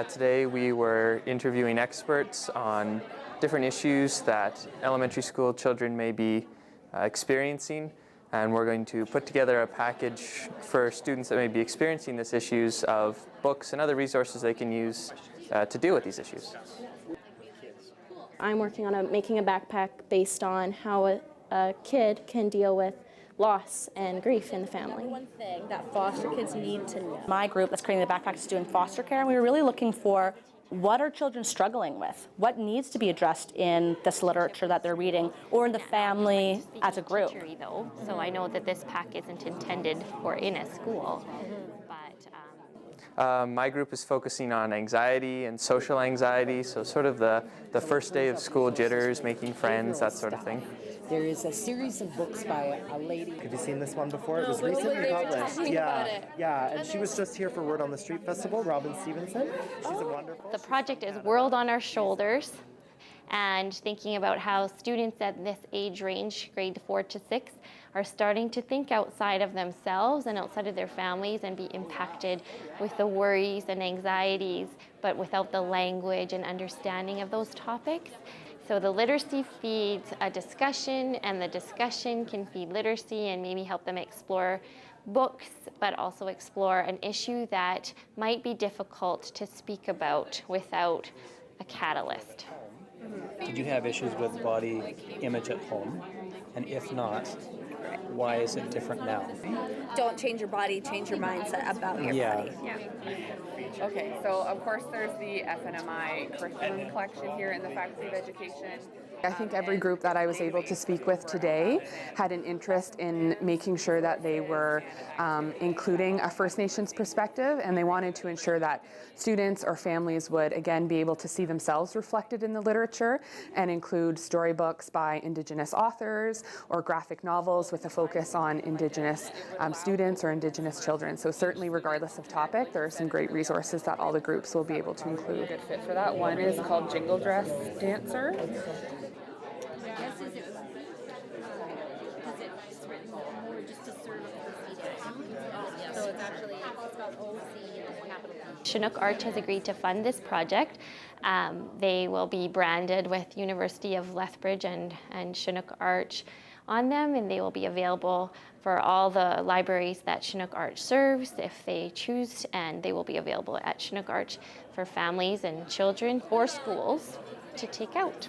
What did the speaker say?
Today we were interviewing experts on different issues that elementary school children may be experiencing, and we're going to put together a package for students that may be experiencing these issues of books and other resources they can use to deal with these issues. I'm working on making a backpack based on how a kid can deal with loss and grief in the family. One thing that foster kids need to know. My group that's creating the backpack is doing foster care, and we were really looking for what are children struggling with? What needs to be addressed in this literature that they're reading or in the family as a group? So I know that this pack isn't intended for in a school, but my group is focusing on anxiety and social anxiety, so sort of the first day of school jitters, making friends, that sort of thing. There is a series of books by a lady. Have you seen this one before? It was recently published. Yeah, and she was just here for Word on the Street Festival, Robin Stevenson. She's a wonderful. The project is World on Our Shoulders, and thinking about how students at this age range, grade 4 to 6, are starting to think outside of themselves and outside of their families and be impacted with the worries and anxieties, but without the language and understanding of those topics. So the literacy feeds a discussion, and the discussion can feed literacy and maybe help them explore books, but also explore an issue that might be difficult to speak about without a catalyst. Did you have issues with body image at home? And if not, why is it different now? Don't change your body, change your mindset about your body. Okay, so of course there's the FNMI curriculum collection here in the Faculty of Education. I think every group that I was able to speak with today had an interest in making sure that they were including a First Nations perspective, and they wanted to ensure that students or families would again be able to see themselves reflected in the literature and include storybooks by Indigenous authors or graphic novels with a focus on Indigenous students or Indigenous children. So certainly regardless of topic, there are some great resources that all the groups will be able to include. Good fit for that. One is called Jingle Dress Dancer. Chinook Arch has agreed to fund this project. They will be branded with University of Lethbridge and Chinook Arch on them, and they will be available for all the libraries that Chinook Arch serves if they choose, and they will be available at Chinook Arch for families and children or schools to take out.